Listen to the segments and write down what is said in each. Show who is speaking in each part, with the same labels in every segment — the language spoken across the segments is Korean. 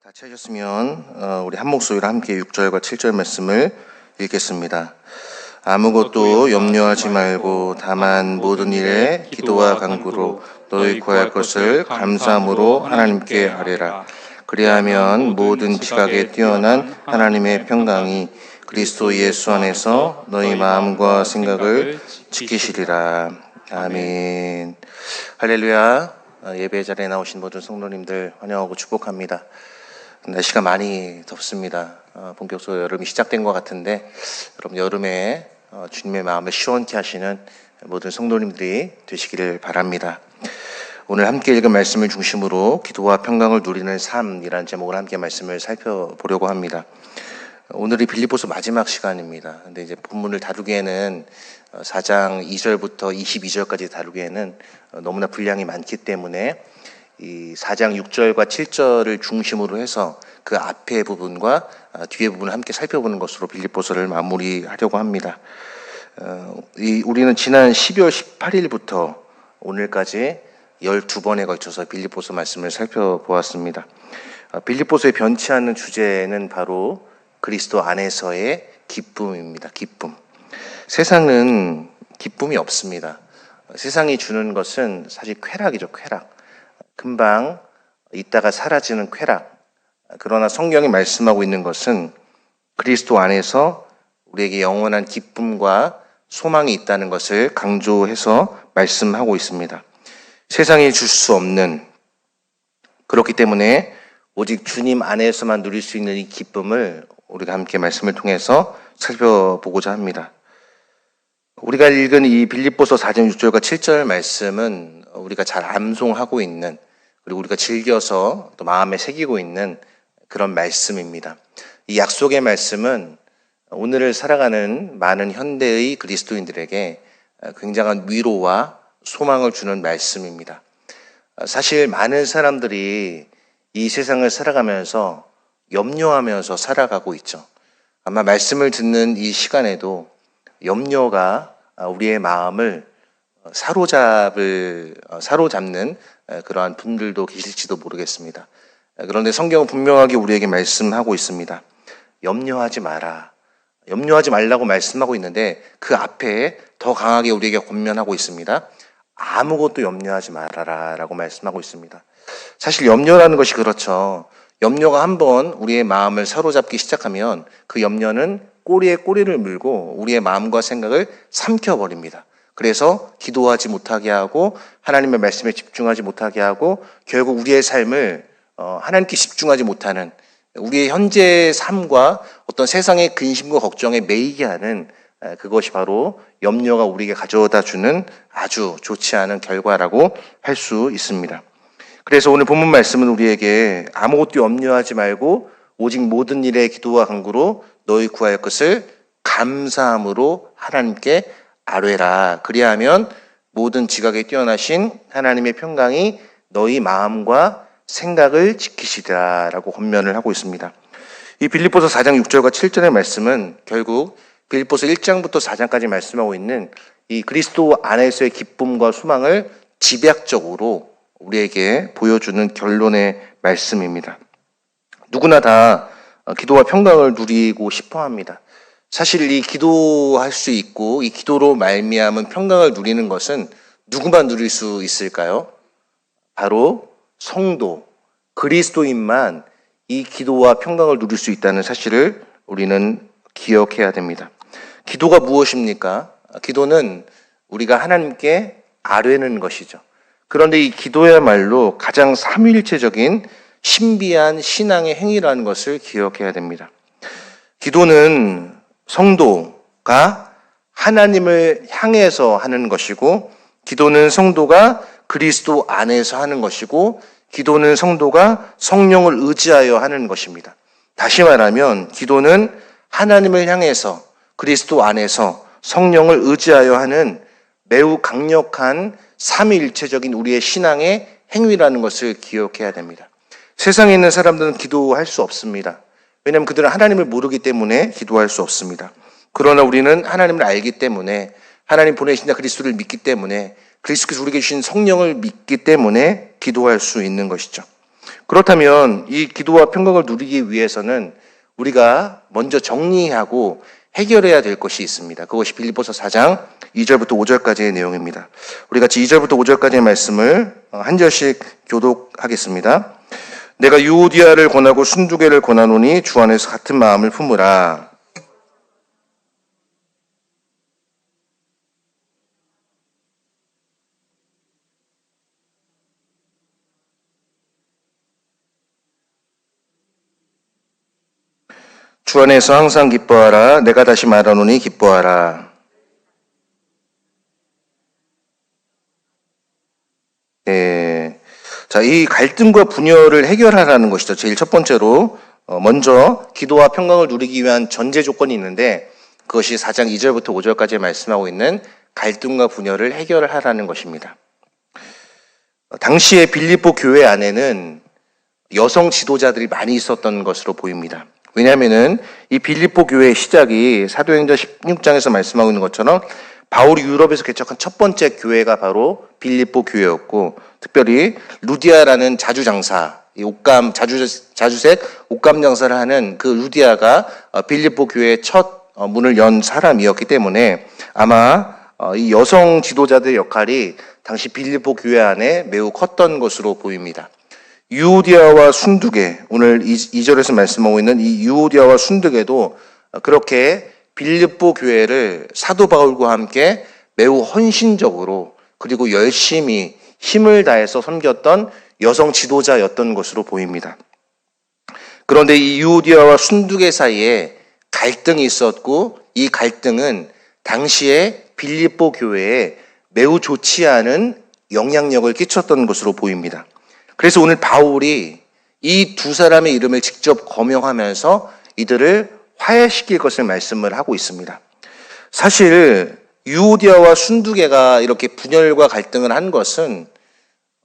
Speaker 1: 다 찾으셨으면 우리 한 목소리로 함께 6절과 7절 말씀을 읽겠습니다. 아무것도 염려하지 말고 다만 모든 일에 기도와 간구로 너희 구할 것을 감사함으로 하나님께 아뢰라. 그리하면 모든 지각에 뛰어난 하나님의 평강이 그리스도 예수 안에서 너희 마음과 생각을 지키시리라. 아멘. 할렐루야. 예배 자리에 나오신 모든 성도님들 환영하고 축복합니다. 날씨가 많이 덥습니다. 본격적으로 여름이 시작된 것 같은데 여러분 여름에 주님의 마음을 시원케 하시는 모든 성도님들이 되시기를 바랍니다. 오늘 함께 읽은 말씀을 중심으로 기도와 평강을 누리는 삶이라는 제목으로 함께 말씀을 살펴보려고 합니다. 오늘이 빌립보서 마지막 시간입니다. 근데 이제 본문을 다루기에는 4장 2절부터 22절까지 다루기에는 너무나 분량이 많기 때문에 이 4장 6절과 7절을 중심으로 해서 그 앞의 부분과 뒤의 부분을 함께 살펴보는 것으로 빌립보서를 마무리하려고 합니다. 우리는 지난 12월 18일부터 오늘까지 12번에 걸쳐서 빌립보서 말씀을 살펴보았습니다. 빌립보서의 변치 않는 주제는 바로 그리스도 안에서의 기쁨입니다. 기쁨. 세상은 기쁨이 없습니다. 세상이 주는 것은 사실 쾌락이죠. 쾌락. 금방 있다가 사라지는 쾌락. 그러나 성경이 말씀하고 있는 것은 그리스도 안에서 우리에게 영원한 기쁨과 소망이 있다는 것을 강조해서 말씀하고 있습니다. 세상이 줄 수 없는, 그렇기 때문에 오직 주님 안에서만 누릴 수 있는 이 기쁨을 우리가 함께 말씀을 통해서 살펴보고자 합니다. 우리가 읽은 이 빌립보서 4장 6절과 7절 말씀은 우리가 잘 암송하고 있는, 그리고 우리가 즐겨서 또 마음에 새기고 있는 그런 말씀입니다. 이 약속의 말씀은 오늘을 살아가는 많은 현대의 그리스도인들에게 굉장한 위로와 소망을 주는 말씀입니다. 사실 많은 사람들이 이 세상을 살아가면서 염려하면서 살아가고 있죠. 아마 말씀을 듣는 이 시간에도 염려가 우리의 마음을 사로잡는 그러한 분들도 계실지도 모르겠습니다. 그런데 성경은 분명하게 우리에게 말씀하고 있습니다. 염려하지 마라. 염려하지 말라고 말씀하고 있는데 그 앞에 더 강하게 우리에게 권면하고 있습니다. 아무것도 염려하지 말아라 라고 말씀하고 있습니다. 사실 염려라는 것이 그렇죠. 염려가 한번 우리의 마음을 사로잡기 시작하면 그 염려는 꼬리에 꼬리를 물고 우리의 마음과 생각을 삼켜버립니다. 그래서 기도하지 못하게 하고 하나님의 말씀에 집중하지 못하게 하고 결국 우리의 삶을 하나님께 집중하지 못하는, 우리의 현재의 삶과 어떤 세상의 근심과 걱정에 매이게 하는, 그것이 바로 염려가 우리에게 가져다 주는 아주 좋지 않은 결과라고 할 수 있습니다. 그래서 오늘 본문 말씀은 우리에게 아무것도 염려하지 말고 오직 모든 일에 기도와 간구로 너희 구할 것을 감사함으로 하나님께 아뢰라. 그리하면 모든 지각에 뛰어나신 하나님의 평강이 너희 마음과 생각을 지키시리라 라고 권면을 하고 있습니다. 이 빌립보서 4장 6절과 7절의 말씀은 결국 빌립보서 1장부터 4장까지 말씀하고 있는 이 그리스도 안에서의 기쁨과 소망을 집약적으로 우리에게 보여주는 결론의 말씀입니다. 누구나 다 기도와 평강을 누리고 싶어 합니다. 사실 이 기도할 수 있고 이 기도로 말미암은 평강을 누리는 것은 누구만 누릴 수 있을까요? 바로 성도, 그리스도인만 이 기도와 평강을 누릴 수 있다는 사실을 우리는 기억해야 됩니다. 기도가 무엇입니까? 기도는 우리가 하나님께 아뢰는 것이죠. 그런데 이 기도야말로 가장 삼위일체적인 신비한 신앙의 행위라는 것을 기억해야 됩니다. 기도는 성도가 하나님을 향해서 하는 것이고, 기도는 성도가 그리스도 안에서 하는 것이고, 기도는 성도가 성령을 의지하여 하는 것입니다. 다시 말하면 기도는 하나님을 향해서 그리스도 안에서 성령을 의지하여 하는 매우 강력한 삼위일체적인 우리의 신앙의 행위라는 것을 기억해야 됩니다. 세상에 있는 사람들은 기도할 수 없습니다. 왜냐하면 그들은 하나님을 모르기 때문에 기도할 수 없습니다. 그러나 우리는 하나님을 알기 때문에, 하나님 보내신 자 그리스도를 믿기 때문에, 그리스도께서 우리에게 주신 성령을 믿기 때문에 기도할 수 있는 것이죠. 그렇다면 이 기도와 평강을 누리기 위해서는 우리가 먼저 정리하고 해결해야 될 것이 있습니다. 그것이 빌립보서 4장 2절부터 5절까지의 내용입니다. 우리 같이 2절부터 5절까지의 말씀을 한 절씩 교독하겠습니다. 내가 유오디아를 권하고 순두개를 권하노니 주 안에서 같은 마음을 품으라. 주 안에서 항상 기뻐하라. 내가 다시 말하노니 기뻐하라. 네. 자, 이 갈등과 분열을 해결하라는 것이죠. 제일 첫 번째로 먼저 기도와 평강을 누리기 위한 전제 조건이 있는데 그것이 4장 2절부터 5절까지 말씀하고 있는 갈등과 분열을 해결하라는 것입니다. 당시에 빌립보 교회 안에는 여성 지도자들이 많이 있었던 것으로 보입니다. 왜냐하면은 이 빌립보 교회의 시작이 사도행전 16장에서 말씀하고 있는 것처럼 바울이 유럽에서 개척한 첫 번째 교회가 바로 빌립보 교회였고, 특별히 루디아라는 자주장사, 이 옷감 자주색 옷감 장사를 하는 그 루디아가 빌립보 교회의 첫 문을 연 사람이었기 때문에 아마 이 여성 지도자들의 역할이 당시 빌립보 교회 안에 매우 컸던 것으로 보입니다. 유오디아와 순두개, 오늘 2절에서 말씀하고 있는 이 유오디아와 순두개도 그렇게 빌립보 교회를 사도 바울과 함께 매우 헌신적으로 그리고 열심히 힘을 다해서 섬겼던 여성 지도자였던 것으로 보입니다. 그런데 이 유오디아와 순두개 사이에 갈등이 있었고, 이 갈등은 당시에 빌립보 교회에 매우 좋지 않은 영향력을 끼쳤던 것으로 보입니다. 그래서 오늘 바울이 이 두 사람의 이름을 직접 거명하면서 이들을 화해시킬 것을 말씀을 하고 있습니다. 사실 유오디아와 순두개가 이렇게 분열과 갈등을 한 것은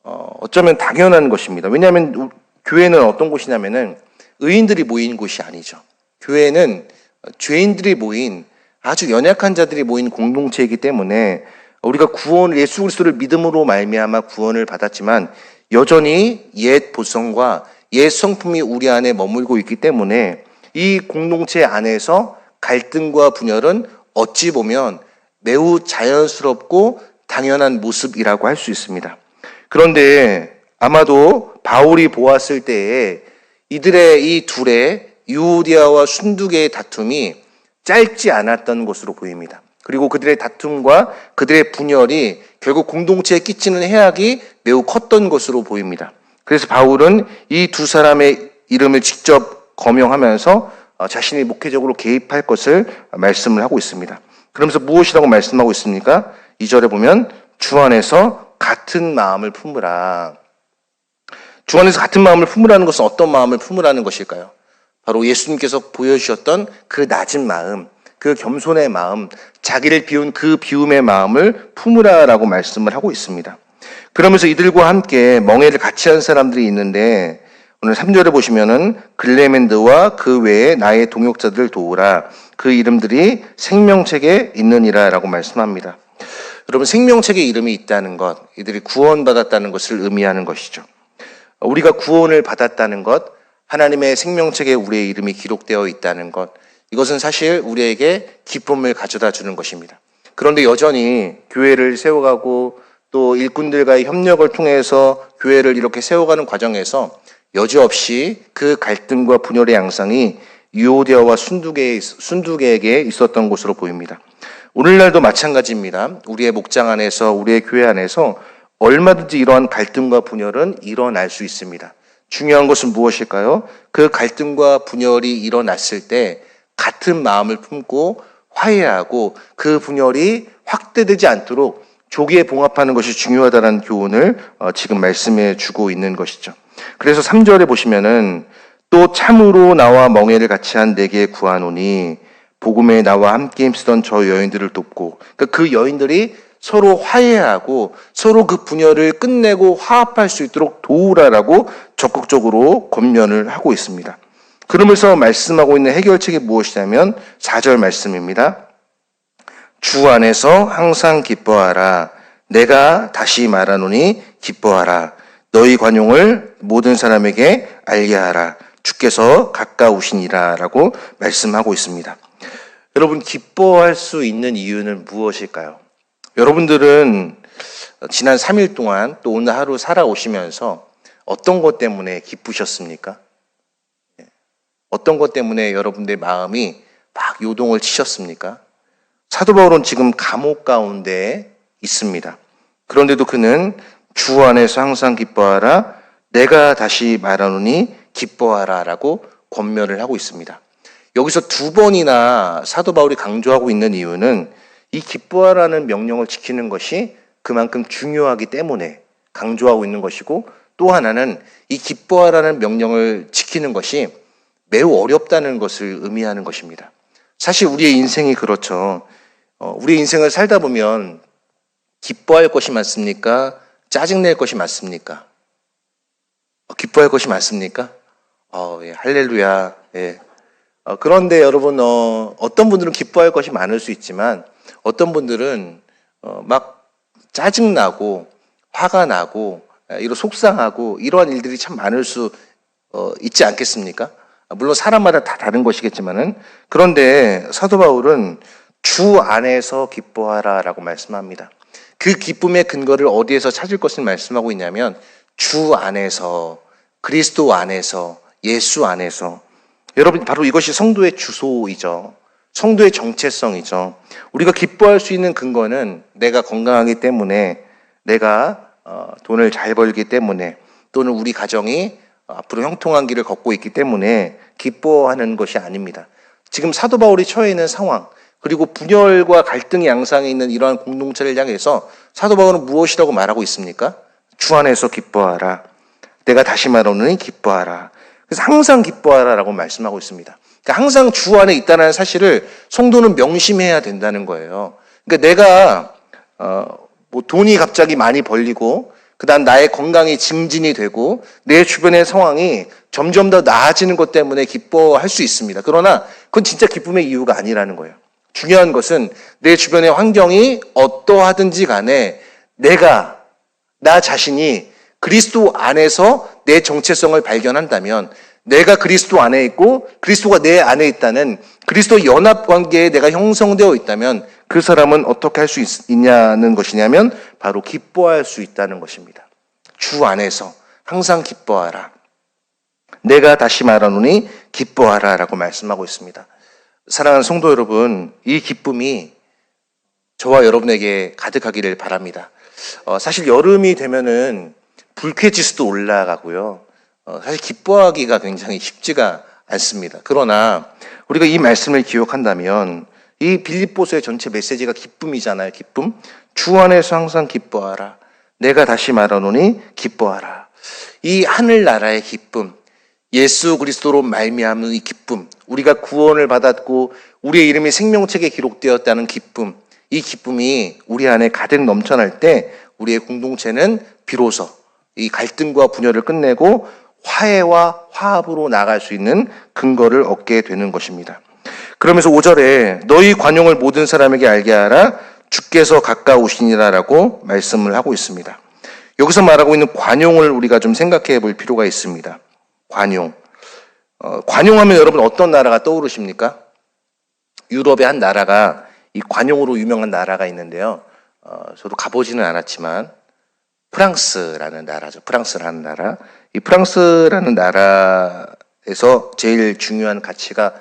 Speaker 1: 어쩌면 당연한 것입니다. 왜냐하면 교회는 어떤 곳이냐면은 의인들이 모인 곳이 아니죠. 교회는 죄인들이 모인, 아주 연약한 자들이 모인 공동체이기 때문에 우리가 구원, 예수 그리스도를 믿음으로 말미암아 구원을 받았지만 여전히 옛 보성과 옛 성품이 우리 안에 머물고 있기 때문에 이 공동체 안에서 갈등과 분열은 어찌 보면 매우 자연스럽고 당연한 모습이라고 할 수 있습니다. 그런데 아마도 바울이 보았을 때에 이들의 이 둘의 유오디아와 순두개의 다툼이 짧지 않았던 것으로 보입니다. 그리고 그들의 다툼과 그들의 분열이 결국 공동체에 끼치는 해악이 매우 컸던 것으로 보입니다. 그래서 바울은 이 두 사람의 이름을 직접 거명하면서 자신이 목회적으로 개입할 것을 말씀을 하고 있습니다. 그러면서 무엇이라고 말씀하고 있습니까? 2절에 보면 주 안에서 같은 마음을 품으라. 주 안에서 같은 마음을 품으라는 것은 어떤 마음을 품으라는 것일까요? 바로 예수님께서 보여주셨던 그 낮은 마음, 그 겸손의 마음, 자기를 비운 그 비움의 마음을 품으라라고 말씀을 하고 있습니다. 그러면서 이들과 함께 멍에를 같이 한 사람들이 있는데 오늘 3절에 보시면은 글레멘드와 그 외에 나의 동역자들을 도우라. 그 이름들이 생명책에 있느니라 라고 말씀합니다. 여러분, 생명책에 이름이 있다는 것, 이들이 구원받았다는 것을 의미하는 것이죠. 우리가 구원을 받았다는 것, 하나님의 생명책에 우리의 이름이 기록되어 있다는 것, 이것은 사실 우리에게 기쁨을 가져다 주는 것입니다. 그런데 여전히 교회를 세워가고 또 일꾼들과의 협력을 통해서 교회를 이렇게 세워가는 과정에서 여지없이 그 갈등과 분열의 양상이 유오디아와 순두개에게 있었던 것으로 보입니다. 오늘날도 마찬가지입니다. 우리의 목장 안에서, 우리의 교회 안에서 얼마든지 이러한 갈등과 분열은 일어날 수 있습니다. 중요한 것은 무엇일까요? 그 갈등과 분열이 일어났을 때 같은 마음을 품고 화해하고 그 분열이 확대되지 않도록 조기에 봉합하는 것이 중요하다는 교훈을 지금 말씀해 주고 있는 것이죠. 그래서 3절에 보시면은 또 참으로 나와 멍에를 같이 한 내게 구하노니 복음에 나와 함께 힘쓰던 저 여인들을 돕고, 그러니까 그 여인들이 서로 화해하고 서로 그 분열을 끝내고 화합할 수 있도록 도우라라고 적극적으로 권면을 하고 있습니다. 그러면서 말씀하고 있는 해결책이 무엇이냐면 4절 말씀입니다. 주 안에서 항상 기뻐하라. 내가 다시 말하노니 기뻐하라. 너희 관용을 모든 사람에게 알게 하라. 주께서 가까우시니라 라고 말씀하고 있습니다. 여러분, 기뻐할 수 있는 이유는 무엇일까요? 여러분들은 지난 3일 동안 또 오늘 하루 살아오시면서 어떤 것 때문에 기쁘셨습니까? 어떤 것 때문에 여러분들의 마음이 막 요동을 치셨습니까? 사도 바울은 지금 감옥 가운데 있습니다. 그런데도 그는 주 안에서 항상 기뻐하라. 내가 다시 말하노니 기뻐하라 라고 권면을 하고 있습니다. 여기서 두 번이나 사도 바울이 강조하고 있는 이유는 이 기뻐하라는 명령을 지키는 것이 그만큼 중요하기 때문에 강조하고 있는 것이고, 또 하나는 이 기뻐하라는 명령을 지키는 것이 매우 어렵다는 것을 의미하는 것입니다. 사실 우리의 인생이 그렇죠. 우리의 인생을 살다 보면 기뻐할 것이 많습니까? 짜증낼 것이 많습니까? 기뻐할 것이 많습니까? 예, 할렐루야. 예. 그런데 여러분, 어떤 분들은 기뻐할 것이 많을 수 있지만 어떤 분들은 막 짜증나고 화가 나고 이런 속상하고 이러한 일들이 참 많을 수 있지 않겠습니까? 물론 사람마다 다 다른 것이겠지만은, 그런데 사도 바울은 주 안에서 기뻐하라라고 말씀합니다. 그 기쁨의 근거를 어디에서 찾을 것을 말씀하고 있냐면 주 안에서, 그리스도 안에서, 예수 안에서. 여러분, 바로 이것이 성도의 주소이죠. 성도의 정체성이죠. 우리가 기뻐할 수 있는 근거는 내가 건강하기 때문에, 내가 돈을 잘 벌기 때문에, 또는 우리 가정이 앞으로 형통한 길을 걷고 있기 때문에 기뻐하는 것이 아닙니다. 지금 사도 바울이 처해 있는 상황, 그리고 분열과 갈등의 양상에 있는 이러한 공동체를 향해서 사도 바울은 무엇이라고 말하고 있습니까? 주 안에서 기뻐하라. 내가 다시 말하노니 기뻐하라. 그래서 항상 기뻐하라라고 말씀하고 있습니다. 그러니까 항상 주 안에 있다는 사실을 성도는 명심해야 된다는 거예요. 그러니까 내가 돈이 갑자기 많이 벌리고, 그다음 나의 건강이 증진이 되고, 내 주변의 상황이 점점 더 나아지는 것 때문에 기뻐할 수 있습니다. 그러나 그건 진짜 기쁨의 이유가 아니라는 거예요. 중요한 것은 내 주변의 환경이 어떠하든지 간에 나 자신이 그리스도 안에서 내 정체성을 발견한다면, 내가 그리스도 안에 있고 그리스도가 내 안에 있다는 그리스도 연합 관계에 내가 형성되어 있다면 그 사람은 어떻게 할 수 있냐는 것이냐면 바로 기뻐할 수 있다는 것입니다. 주 안에서 항상 기뻐하라. 내가 다시 말하노니 기뻐하라 라고 말씀하고 있습니다. 사랑하는 성도 여러분, 이 기쁨이 저와 여러분에게 가득하기를 바랍니다. 사실 여름이 되면은 불쾌지수도 올라가고요. 사실 기뻐하기가 굉장히 쉽지가 않습니다. 그러나 우리가 이 말씀을 기억한다면 이 빌립보서의 전체 메시지가 기쁨이잖아요. 기쁨. 주 안에서 항상 기뻐하라. 내가 다시 말하노니 기뻐하라. 이 하늘나라의 기쁨, 예수 그리스도로 말미암은 이 기쁨, 우리가 구원을 받았고 우리의 이름이 생명책에 기록되었다는 기쁨, 이 기쁨이 우리 안에 가득 넘쳐날 때 우리의 공동체는 비로소 이 갈등과 분열을 끝내고 화해와 화합으로 나아갈 수 있는 근거를 얻게 되는 것입니다. 그러면서 5절에 너희 관용을 모든 사람에게 알게 하라. 주께서 가까우시니라 라고 말씀을 하고 있습니다. 여기서 말하고 있는 관용을 우리가 좀 생각해 볼 필요가 있습니다. 관용. 관용하면 여러분 어떤 나라가 떠오르십니까? 유럽의 한 나라가 이 관용으로 유명한 나라가 있는데요. 저도 가보지는 않았지만 프랑스라는 나라죠. 프랑스라는 나라. 이 프랑스라는 나라에서 제일 중요한 가치가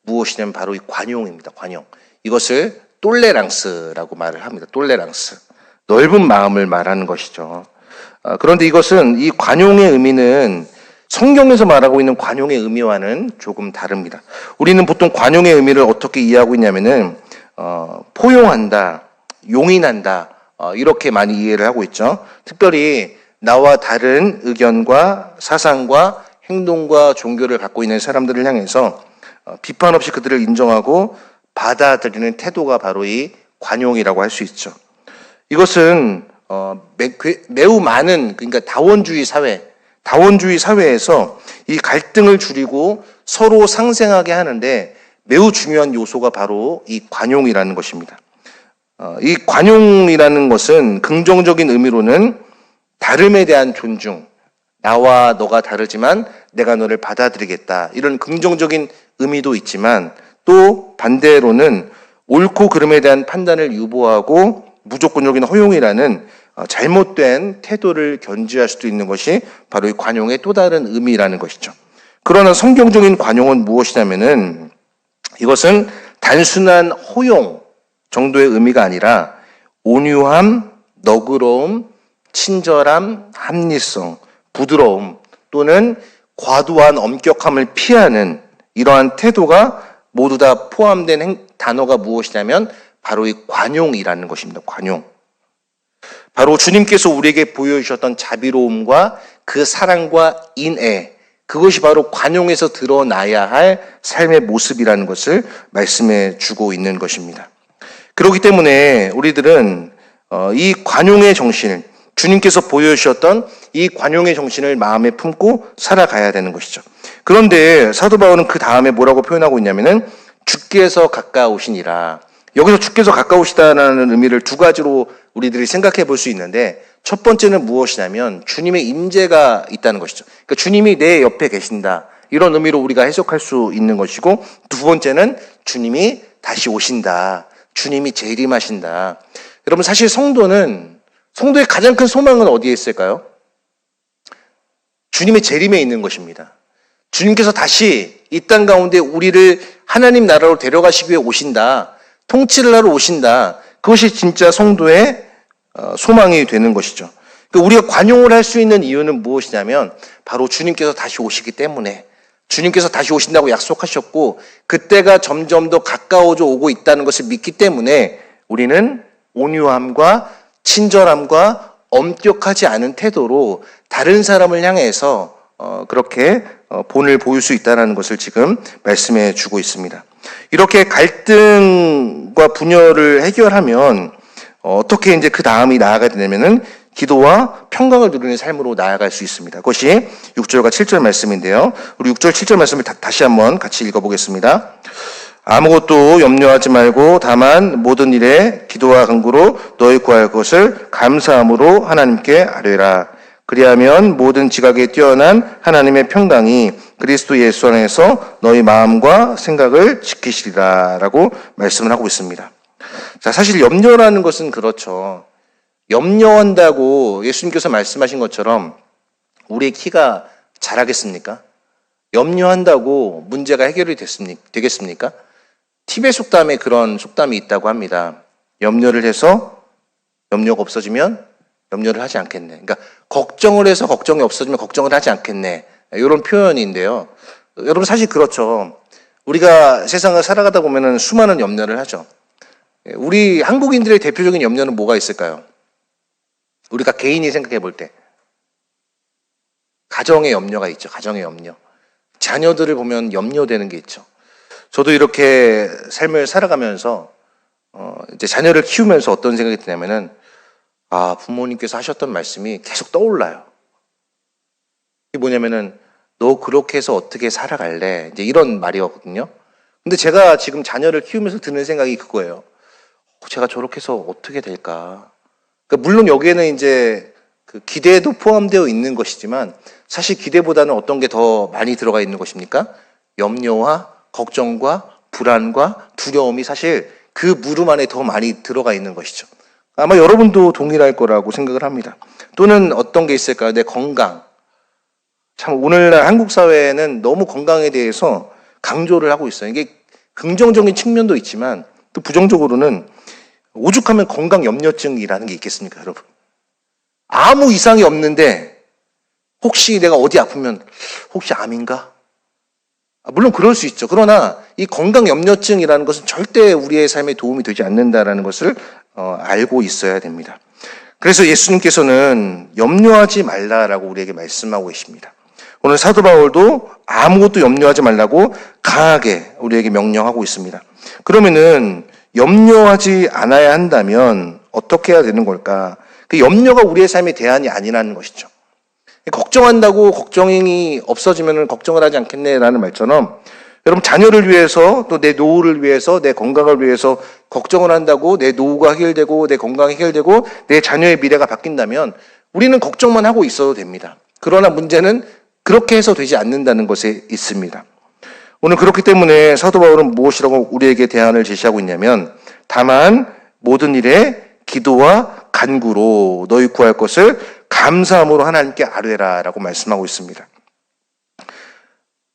Speaker 1: 무엇이냐면 바로 이 관용입니다. 관용. 이것을 똘레랑스라고 말을 합니다. 똘레랑스. 넓은 마음을 말하는 것이죠. 그런데 이것은 이 관용의 의미는 성경에서 말하고 있는 관용의 의미와는 조금 다릅니다. 우리는 보통 관용의 의미를 어떻게 이해하고 있냐면은 포용한다, 용인한다, 이렇게 많이 이해를 하고 있죠. 특별히 나와 다른 의견과 사상과 행동과 종교를 갖고 있는 사람들을 향해서 비판 없이 그들을 인정하고 받아들이는 태도가 바로 이 관용이라고 할 수 있죠. 이것은 매우 많은, 그러니까 다원주의 사회에서 이 갈등을 줄이고 서로 상생하게 하는데 매우 중요한 요소가 바로 이 관용이라는 것입니다. 이 관용이라는 것은 긍정적인 의미로는 다름에 대한 존중, 나와 너가 다르지만 내가 너를 받아들이겠다. 이런 긍정적인 의미도 있지만 또 반대로는 옳고 그름에 대한 판단을 유보하고 무조건적인 허용이라는 잘못된 태도를 견지할 수도 있는 것이 바로 이 관용의 또 다른 의미라는 것이죠. 그러나 성경적인 관용은 무엇이냐면은 이것은 단순한 허용 정도의 의미가 아니라 온유함, 너그러움, 친절함, 합리성, 부드러움 또는 과도한 엄격함을 피하는 이러한 태도가 모두 다 포함된 단어가 무엇이냐면 바로 이 관용이라는 것입니다. 관용. 바로 주님께서 우리에게 보여주셨던 자비로움과 그 사랑과 인애, 그것이 바로 관용에서 드러나야 할 삶의 모습이라는 것을 말씀해 주고 있는 것입니다. 그렇기 때문에 우리들은 이 관용의 정신을, 주님께서 보여주셨던 이 관용의 정신을 마음에 품고 살아가야 되는 것이죠. 그런데 사도 바울은 그 다음에 뭐라고 표현하고 있냐면은 주께서 가까우시니라. 여기서 주께서 가까우시다라는 의미를 두 가지로 우리들이 생각해 볼 수 있는데 첫 번째는 무엇이냐면 주님의 임재가 있다는 것이죠. 그러니까 주님이 내 옆에 계신다. 이런 의미로 우리가 해석할 수 있는 것이고 두 번째는 주님이 다시 오신다. 주님이 재림하신다. 여러분 사실 성도의 가장 큰 소망은 어디에 있을까요? 주님의 재림에 있는 것입니다. 주님께서 다시 이 땅 가운데 우리를 하나님 나라로 데려가시기 위해 오신다. 통치를 하러 오신다. 그것이 진짜 성도의 소망이 되는 것이죠. 우리가 관용을 할 수 있는 이유는 무엇이냐면 바로 주님께서 다시 오시기 때문에 주님께서 다시 오신다고 약속하셨고 그때가 점점 더 가까워져 오고 있다는 것을 믿기 때문에 우리는 온유함과 친절함과 엄격하지 않은 태도로 다른 사람을 향해서 그렇게 본을 보일 수 있다는 것을 지금 말씀해 주고 있습니다. 이렇게 갈등과 분열을 해결하면 어떻게 이제 그 다음이 나아가야 되냐면은 기도와 평강을 누리는 삶으로 나아갈 수 있습니다. 그것이 6절과 7절 말씀인데요. 우리 6절, 7절 말씀을 다시 한번 같이 읽어보겠습니다. 아무것도 염려하지 말고 다만 모든 일에 기도와 간구로 너희 구할 것을 감사함으로 하나님께 아뢰라. 그리하면 모든 지각에 뛰어난 하나님의 평강이 그리스도 예수 안에서 너희 마음과 생각을 지키시리라 라고 말씀을 하고 있습니다. 자, 사실 염려라는 것은 그렇죠. 염려한다고 예수님께서 말씀하신 것처럼 우리의 키가 자라겠습니까? 염려한다고 문제가 해결이 되겠습니까? 티베 속담에 그런 속담이 있다고 합니다. 염려를 해서 염려가 없어지면 염려를 하지 않겠네. 그러니까 걱정을 해서 걱정이 없어지면 걱정을 하지 않겠네. 이런 표현인데요. 여러분 사실 그렇죠. 우리가 세상을 살아가다 보면은 수많은 염려를 하죠. 우리 한국인들의 대표적인 염려는 뭐가 있을까요? 우리가 개인이 생각해 볼 때 가정의 염려가 있죠. 가정의 염려. 자녀들을 보면 염려되는 게 있죠. 저도 이렇게 삶을 살아가면서 이제 자녀를 키우면서 어떤 생각이 드냐면은 부모님께서 하셨던 말씀이 계속 떠올라요. 이게 뭐냐면은 너 그렇게 해서 어떻게 살아갈래? 이제 이런 말이었거든요. 근데 제가 지금 자녀를 키우면서 드는 생각이 그거예요. 제가 저렇게 해서 어떻게 될까? 그러니까 물론 여기에는 이제 그 기대도 포함되어 있는 것이지만 사실 기대보다는 어떤 게 더 많이 들어가 있는 것입니까? 염려와 걱정과 불안과 두려움이 사실 그 무릎 안에 더 많이 들어가 있는 것이죠. 아마 여러분도 동일할 거라고 생각을 합니다. 또는 어떤 게 있을까요? 내 건강. 참 오늘날 한국 사회는 너무 건강에 대해서 강조를 하고 있어요. 이게 긍정적인 측면도 있지만 또 부정적으로는 오죽하면 건강 염려증이라는 게 있겠습니까, 여러분? 아무 이상이 없는데 혹시 내가 어디 아프면 혹시 암인가? 물론 그럴 수 있죠. 그러나 이 건강 염려증이라는 것은 절대 우리의 삶에 도움이 되지 않는다라는 것을 알고 있어야 됩니다. 그래서 예수님께서는 염려하지 말라라고 우리에게 말씀하고 계십니다. 오늘 사도 바울도 아무것도 염려하지 말라고 강하게 우리에게 명령하고 있습니다. 그러면은 염려하지 않아야 한다면 어떻게 해야 되는 걸까? 그 염려가 우리의 삶의 대안이 아니라는 것이죠. 걱정한다고 걱정이 없어지면 걱정을 하지 않겠네라는 말처럼 여러분 자녀를 위해서 또 내 노후를 위해서 내 건강을 위해서 걱정을 한다고 내 노후가 해결되고 내 건강이 해결되고 내 자녀의 미래가 바뀐다면 우리는 걱정만 하고 있어도 됩니다. 그러나 문제는 그렇게 해서 되지 않는다는 것에 있습니다. 오늘 그렇기 때문에 사도 바울은 무엇이라고 우리에게 대안을 제시하고 있냐면 다만 모든 일에 기도와 간구로 너희 구할 것을 감사함으로 하나님께 아뢰라 라고 말씀하고 있습니다.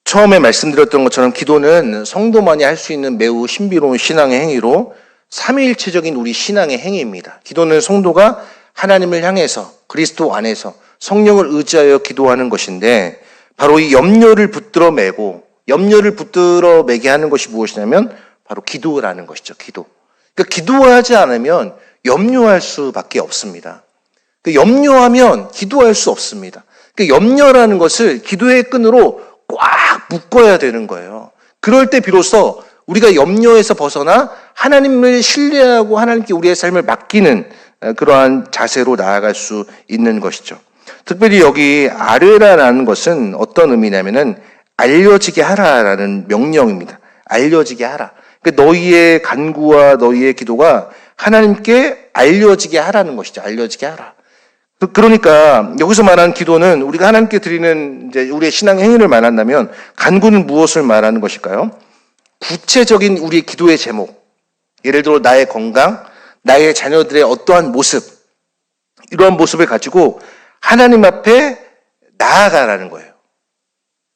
Speaker 1: 처음에 말씀드렸던 것처럼 기도는 성도만이 할 수 있는 매우 신비로운 신앙의 행위로 삼위일체적인 우리 신앙의 행위입니다. 기도는 성도가 하나님을 향해서 그리스도 안에서 성령을 의지하여 기도하는 것인데 바로 이 염려를 붙들어 매게 하는 것이 무엇이냐면 바로 기도라는 것이죠. 기도. 그러니까 기도하지 않으면 염려할 수밖에 없습니다. 염려하면 기도할 수 없습니다. 염려라는 것을 기도의 끈으로 꽉 묶어야 되는 거예요. 그럴 때 비로소 우리가 염려에서 벗어나 하나님을 신뢰하고 하나님께 우리의 삶을 맡기는 그러한 자세로 나아갈 수 있는 것이죠. 특별히 여기 아뢰라라는 것은 어떤 의미냐면은 알려지게 하라라는 명령입니다. 알려지게 하라. 그러니까 너희의 간구와 너희의 기도가 하나님께 알려지게 하라는 것이죠. 알려지게 하라. 그러니까 여기서 말하는 기도는 우리가 하나님께 드리는 이제 우리의 신앙 행위를 말한다면 간구는 무엇을 말하는 것일까요? 구체적인 우리의 기도의 제목. 예를 들어 나의 건강, 나의 자녀들의 어떠한 모습, 이러한 모습을 가지고 하나님 앞에 나아가라는 거예요.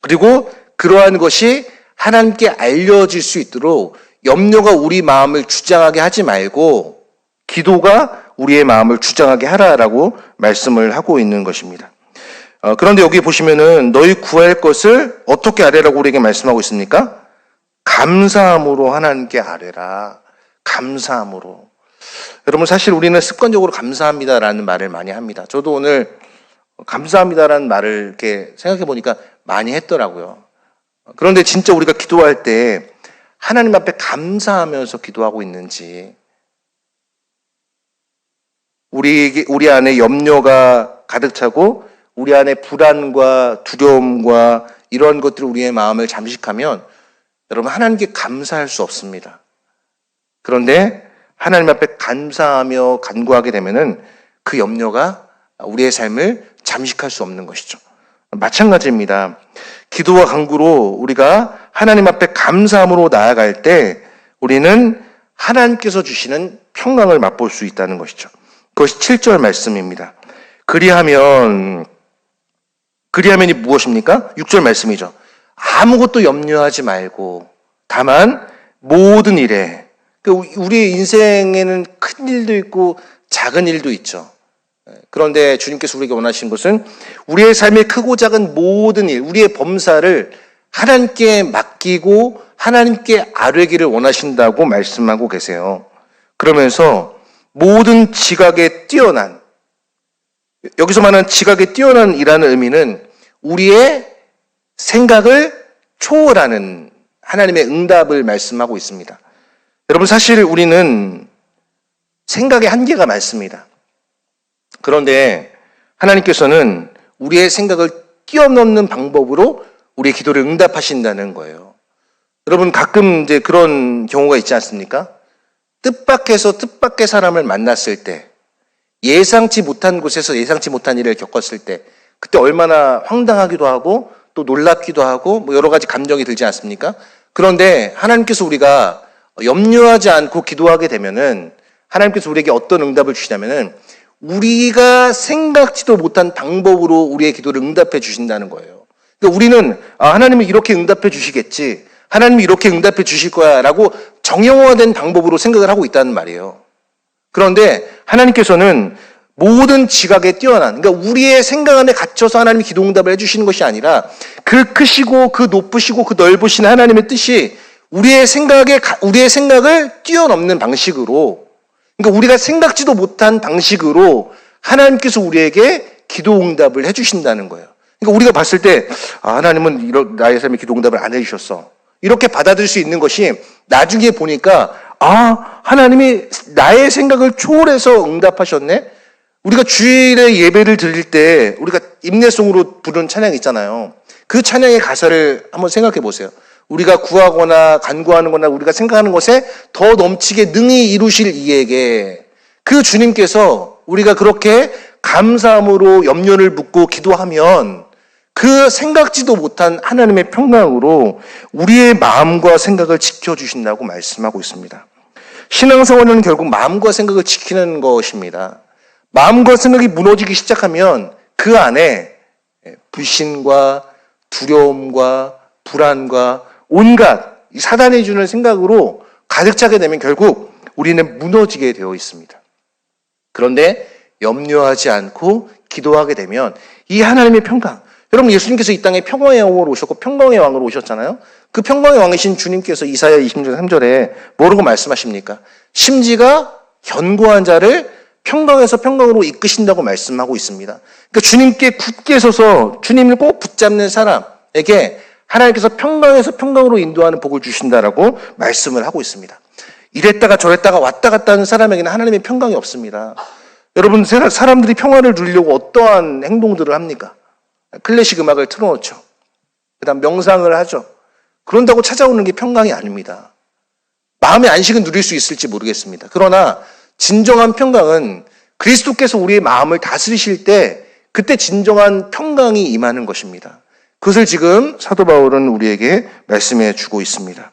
Speaker 1: 그리고 그러한 것이 하나님께 알려질 수 있도록 염려가 우리 마음을 주장하게 하지 말고 기도가 우리의 마음을 주장하게 하라라고 말씀을 하고 있는 것입니다. 그런데 여기 보시면은 너희 구할 것을 어떻게 아뢰라고 우리에게 말씀하고 있습니까? 감사함으로 하나님께 아뢰라. 감사함으로. 여러분 사실 우리는 습관적으로 감사합니다라는 말을 많이 합니다. 저도 오늘 감사합니다라는 말을 이렇게 생각해 보니까 많이 했더라고요. 그런데 진짜 우리가 기도할 때 하나님 앞에 감사하면서 기도하고 있는지, 우리 안에 염려가 가득 차고 우리 안에 불안과 두려움과 이런 것들이 우리의 마음을 잠식하면 여러분 하나님께 감사할 수 없습니다. 그런데 하나님 앞에 감사하며 간구하게 되면은 그 염려가 우리의 삶을 잠식할 수 없는 것이죠. 마찬가지입니다. 기도와 간구로 우리가 하나님 앞에 감사함으로 나아갈 때 우리는 하나님께서 주시는 평강을 맛볼 수 있다는 것이죠. 그것이 7절 말씀입니다. 그리하면이 무엇입니까? 6절 말씀이죠. 아무것도 염려하지 말고 다만 모든 일에, 우리 인생에는 큰 일도 있고 작은 일도 있죠. 그런데 주님께서 우리에게 원하시는 것은 우리의 삶의 크고 작은 모든 일, 우리의 범사를 하나님께 맡기고 하나님께 아뢰기를 원하신다고 말씀하고 계세요. 그러면서 모든 지각에 뛰어난, 여기서 말하는 지각에 뛰어난 이라는 의미는 우리의 생각을 초월하는 하나님의 응답을 말씀하고 있습니다. 여러분 사실 우리는 생각의 한계가 많습니다. 그런데 하나님께서는 우리의 생각을 뛰어넘는 방법으로 우리의 기도를 응답하신다는 거예요. 여러분 가끔 이제 그런 경우가 있지 않습니까? 뜻밖에서 뜻밖의 사람을 만났을 때, 예상치 못한 곳에서 예상치 못한 일을 겪었을 때 그때 얼마나 황당하기도 하고 또 놀랍기도 하고 뭐 여러 가지 감정이 들지 않습니까? 그런데 하나님께서 우리가 염려하지 않고 기도하게 되면은 하나님께서 우리에게 어떤 응답을 주시냐면은 우리가 생각지도 못한 방법으로 우리의 기도를 응답해 주신다는 거예요. 그러니까 우리는 하나님은 이렇게 응답해 주시겠지, 하나님이 이렇게 응답해 주실 거야 라고 정형화된 방법으로 생각을 하고 있다는 말이에요. 그런데 하나님께서는 모든 지각에 뛰어난, 그러니까 우리의 생각 안에 갇혀서 하나님이 기도 응답을 해주시는 것이 아니라 그 크시고 그 높으시고 그 넓으신 하나님의 뜻이 우리의 생각을 뛰어넘는 방식으로, 그러니까 우리가 생각지도 못한 방식으로 하나님께서 우리에게 기도 응답을 해주신다는 거예요. 그러니까 우리가 봤을 때 하나님은 나의 삶에 기도 응답을 안 해주셨어, 이렇게 받아들일 수 있는 것이 나중에 보니까 하나님이 나의 생각을 초월해서 응답하셨네. 우리가 주일에 예배를 드릴 때 우리가 임내송으로 부르는 찬양 있잖아요. 그 찬양의 가사를 한번 생각해 보세요. 우리가 구하거나 간구하는 거나 우리가 생각하는 것에 더 넘치게 능히 이루실 이에게, 그 주님께서 우리가 그렇게 감사함으로 염려를 묻고 기도하면 그 생각지도 못한 하나님의 평강으로 우리의 마음과 생각을 지켜주신다고 말씀하고 있습니다. 신앙생활은 결국 마음과 생각을 지키는 것입니다. 마음과 생각이 무너지기 시작하면 그 안에 불신과 두려움과 불안과 온갖 사단이 주는 생각으로 가득 차게 되면 결국 우리는 무너지게 되어 있습니다. 그런데 염려하지 않고 기도하게 되면 이 하나님의 평강, 여러분 예수님께서 이 땅에 평강의 왕으로 오셨고 평강의 왕으로 오셨잖아요. 그 평강의 왕이신 주님께서 이사야 20장 3절에 뭐라고 말씀하십니까? 심지가 견고한 자를 평강에서 평강으로 이끄신다고 말씀하고 있습니다. 그러니까 주님께 굳게 서서 주님을 꼭 붙잡는 사람에게 하나님께서 평강에서 평강으로 인도하는 복을 주신다라고 말씀을 하고 있습니다. 이랬다가 저랬다가 왔다 갔다 하는 사람에게는 하나님의 평강이 없습니다. 여러분, 사람들이 평화를 누리려고 어떠한 행동들을 합니까? 클래식 음악을 틀어놓죠. 그 다음 명상을 하죠. 그런다고 찾아오는 게 평강이 아닙니다. 마음의 안식은 누릴 수 있을지 모르겠습니다. 그러나 진정한 평강은 그리스도께서 우리의 마음을 다스리실 때 그때 진정한 평강이 임하는 것입니다. 그것을 지금 사도 바울은 우리에게 말씀해 주고 있습니다.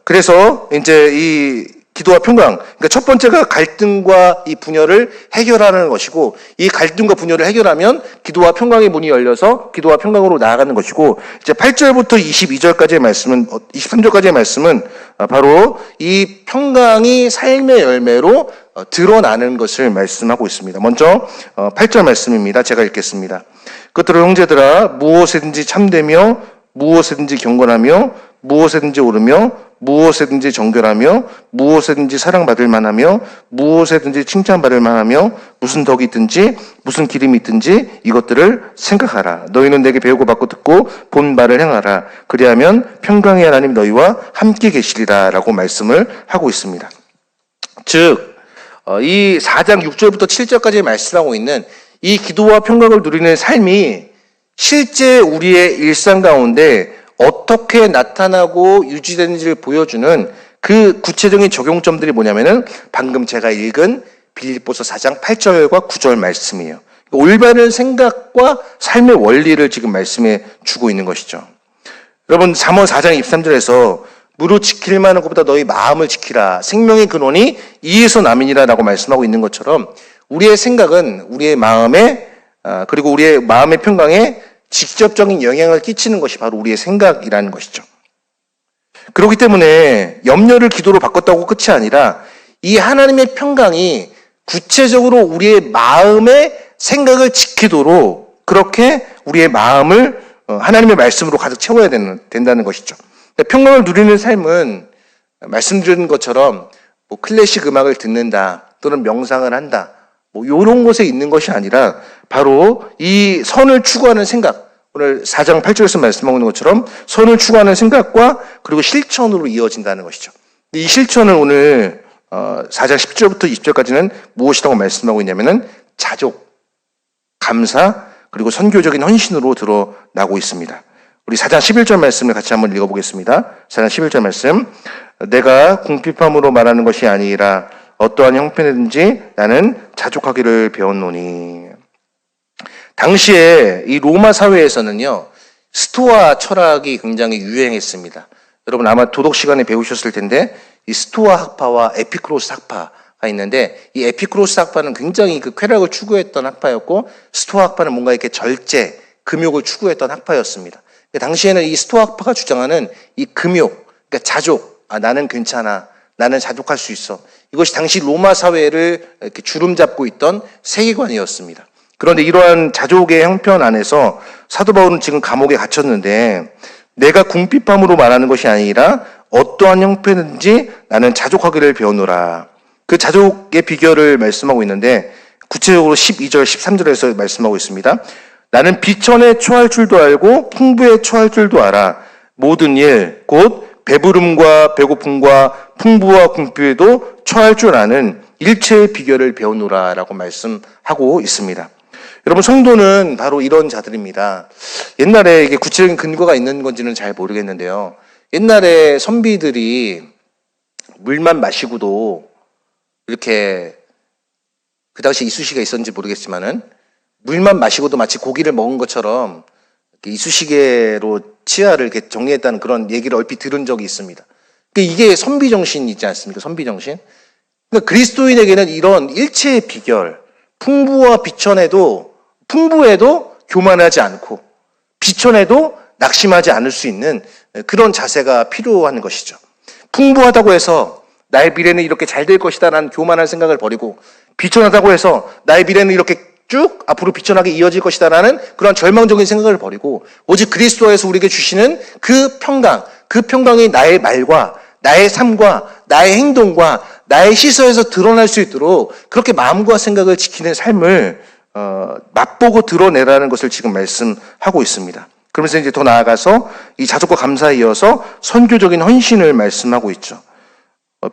Speaker 1: 그래서 이제 이 기도와 평강, 그러니까 첫 번째가 갈등과 이 분열을 해결하는 것이고, 이 갈등과 분열을 해결하면 기도와 평강의 문이 열려서 기도와 평강으로 나아가는 것이고, 이제 8절부터 22절까지의 말씀은, 23절까지의 말씀은 바로 이 평강이 삶의 열매로 드러나는 것을 말씀하고 있습니다. 먼저 8절 말씀입니다. 제가 읽겠습니다. 그것들을 형제들아, 무엇이든지 참되며 무엇이든지 경건하며 무엇이든지 오르며 무엇이든지 정결하며 무엇이든지 사랑받을 만하며 무엇이든지 칭찬받을 만하며 무슨 덕이 있든지 무슨 기름이 있든지 이것들을 생각하라. 너희는 내게 배우고 받고 듣고 본 바를 행하라. 그리하면 평강의 하나님 너희와 함께 계시리라 라고 말씀을 하고 있습니다. 즉 이 4장 6절부터 7절까지 말씀하고 있는 이 기도와 평강을 누리는 삶이 실제 우리의 일상 가운데 어떻게 나타나고 유지되는지를 보여주는 그 구체적인 적용점들이 뭐냐면은 방금 제가 읽은 빌립보서 4장 8절과 9절 말씀이에요. 올바른 생각과 삶의 원리를 지금 말씀해 주고 있는 것이죠. 여러분, 잠언 4장 23절에서 무릇 지킬 만한 것보다 너희 마음을 지키라. 생명의 근원이 이에서 남이니라 라고 말씀하고 있는 것처럼 우리의 생각은 우리의 마음에 그리고 우리의 마음의 평강에 직접적인 영향을 끼치는 것이 바로 우리의 생각이라는 것이죠. 그렇기 때문에 염려를 기도로 바꿨다고 끝이 아니라 이 하나님의 평강이 구체적으로 우리의 마음의 생각을 지키도록 그렇게 우리의 마음을 하나님의 말씀으로 가득 채워야 된다는 것이죠. 평강을 누리는 삶은 말씀드린 것처럼 뭐 클래식 음악을 듣는다 또는 명상을 한다 뭐 이런 곳에 있는 것이 아니라 바로 이 선을 추구하는 생각, 오늘 4장 8절에서 말씀하고 있는 것처럼 선을 추구하는 생각과 그리고 실천으로 이어진다는 것이죠. 이 실천을 오늘 4장 10절부터 20절까지는 무엇이라고 말씀하고 있냐면은 자족, 감사, 그리고 선교적인 헌신으로 드러나고 있습니다. 우리 4장 11절 말씀을 같이 한번 읽어보겠습니다. 4장 11절 말씀. 내가 궁핍함으로 말하는 것이 아니라 어떠한 형편이든지 나는 자족하기를 배웠노니. 당시에 이 로마 사회에서는요, 스토아 철학이 굉장히 유행했습니다. 여러분 아마 도덕 시간에 배우셨을 텐데, 이 스토아 학파와 에피쿠로스 학파가 있는데, 이 에피쿠로스 학파는 굉장히 그 쾌락을 추구했던 학파였고, 스토아 학파는 뭔가 이렇게 절제, 금욕을 추구했던 학파였습니다. 당시에는 이 스토아 학파가 주장하는 이 금욕, 그러니까 자족, 나는 괜찮아, 나는 자족할 수 있어. 이것이 당시 로마 사회를 이렇게 주름 잡고 있던 세계관이었습니다. 그런데 이러한 자족의 형편 안에서 사도 바울은 지금 감옥에 갇혔는데 내가 궁핍함으로 말하는 것이 아니라 어떠한 형편인지 나는 자족하기를 배우노라. 그 자족의 비결을 말씀하고 있는데 구체적으로 12절, 13절에서 말씀하고 있습니다. 나는 비천에 처할 줄도 알고 풍부에 처할 줄도 알아. 모든 일, 곧 배부름과 배고픔과 풍부와 궁핍에도 처할 줄 아는 일체의 비결을 배우노라 라고 말씀하고 있습니다. 여러분, 성도는 바로 이런 자들입니다. 옛날에 이게 구체적인 근거가 있는 건지는 잘 모르겠는데요. 옛날에 선비들이 물만 마시고도 이렇게 그 당시 이쑤시개가 있었는지 모르겠지만은 물만 마시고도 마치 고기를 먹은 것처럼 이쑤시개로 치아를 이렇게 정리했다는 그런 얘기를 얼핏 들은 적이 있습니다. 이게 선비정신이지 않습니까? 선비정신. 그러니까 그리스도인에게는 이런 일체의 비결, 풍부에도 교만하지 않고 비천에도 낙심하지 않을 수 있는 그런 자세가 필요한 것이죠. 풍부하다고 해서 나의 미래는 이렇게 잘 될 것이다 라는 교만한 생각을 버리고, 비천하다고 해서 나의 미래는 이렇게 쭉 앞으로 비천하게 이어질 것이다 라는 그런 절망적인 생각을 버리고, 오직 그리스도에서 우리에게 주시는 그 평강이 나의 말과 나의 삶과 나의 행동과 나의 시선에서 드러날 수 있도록 그렇게 마음과 생각을 지키는 삶을 맛보고 드러내라는 것을 지금 말씀하고 있습니다. 그러면서 이제 더 나아가서 이 자족과 감사에 이어서 선교적인 헌신을 말씀하고 있죠.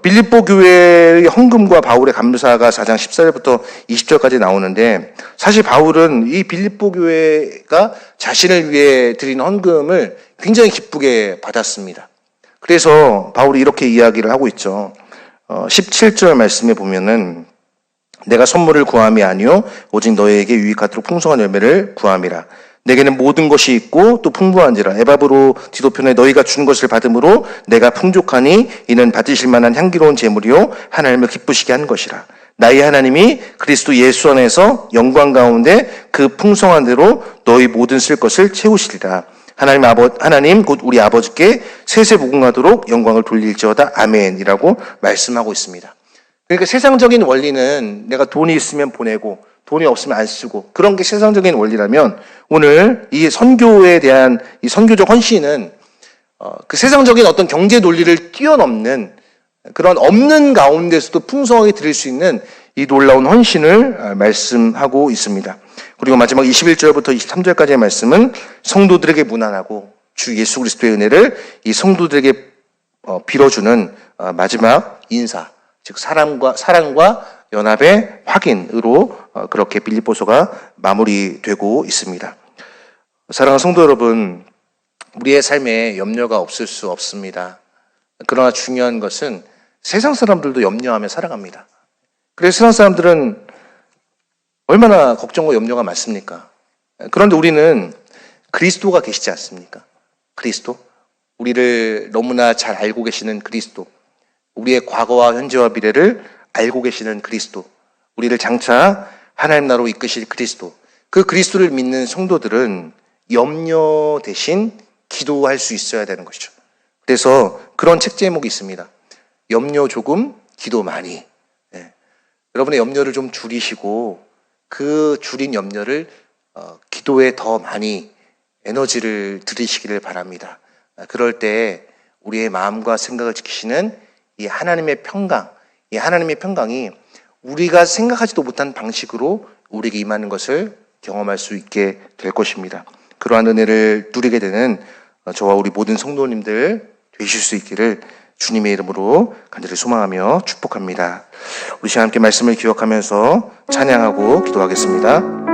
Speaker 1: 빌립보 교회의 헌금과 바울의 감사가 4장 14절부터 20절까지 나오는데, 사실 바울은 이 빌립보 교회가 자신을 위해 드린 헌금을 굉장히 기쁘게 받았습니다. 그래서 바울이 이렇게 이야기를 하고 있죠. 17절 말씀에 보면은 내가 선물을 구함이 아니요 오직 너희에게 유익하도록 풍성한 열매를 구함이라. 내게는 모든 것이 있고 또 풍부한지라. 에바브로 디도편에 너희가 준 것을 받음으로 내가 풍족하니 이는 받으실 만한 향기로운 제물이요 하나님을 기쁘시게 한 것이라. 나의 하나님이 그리스도 예수 안에서 영광 가운데 그 풍성한 대로 너희 모든 쓸 것을 채우시리라. 하나님 곧 우리 아버지께 세세무궁하도록 영광을 돌릴지어다. 아멘이라고 말씀하고 있습니다. 그러니까 세상적인 원리는 내가 돈이 있으면 보내고 돈이 없으면 안 쓰고, 그런 게 세상적인 원리라면, 오늘 이 선교에 대한 이 선교적 헌신은 그 세상적인 어떤 경제 논리를 뛰어넘는 그런 없는 가운데서도 풍성하게 드릴 수 있는 이 놀라운 헌신을 말씀하고 있습니다. 그리고 마지막 21절부터 23절까지의 말씀은 성도들에게 문안하고 주 예수 그리스도의 은혜를 이 성도들에게 빌어주는 마지막 인사, 즉 사랑과 연합의 확인으로 그렇게 빌립보서가 마무리되고 있습니다. 사랑하는 성도 여러분, 우리의 삶에 염려가 없을 수 없습니다. 그러나 중요한 것은 세상 사람들도 염려하며 살아갑니다. 그래서 세상 사람들은 얼마나 걱정과 염려가 많습니까? 그런데 우리는 그리스도가 계시지 않습니까? 그리스도, 우리를 너무나 잘 알고 계시는 그리스도, 우리의 과거와 현재와 미래를 알고 계시는 그리스도, 우리를 장차 하나님 나라로 이끄실 그리스도, 그 그리스도를 믿는 성도들은 염려 대신 기도할 수 있어야 되는 것이죠. 그래서 그런 책 제목이 있습니다. 염려 조금, 기도 많이. 여러분의 염려를 좀 줄이시고 그 줄인 염려를 기도에 더 많이 에너지를 들이시기를 바랍니다. 그럴 때 우리의 마음과 생각을 지키시는 이 하나님의 평강이 우리가 생각하지도 못한 방식으로 우리에게 임하는 것을 경험할 수 있게 될 것입니다. 그러한 은혜를 누리게 되는 저와 우리 모든 성도님들 되실 수 있기를 주님의 이름으로 간절히 소망하며 축복합니다. 우리 시간 함께 말씀을 기억하면서 찬양하고 기도하겠습니다.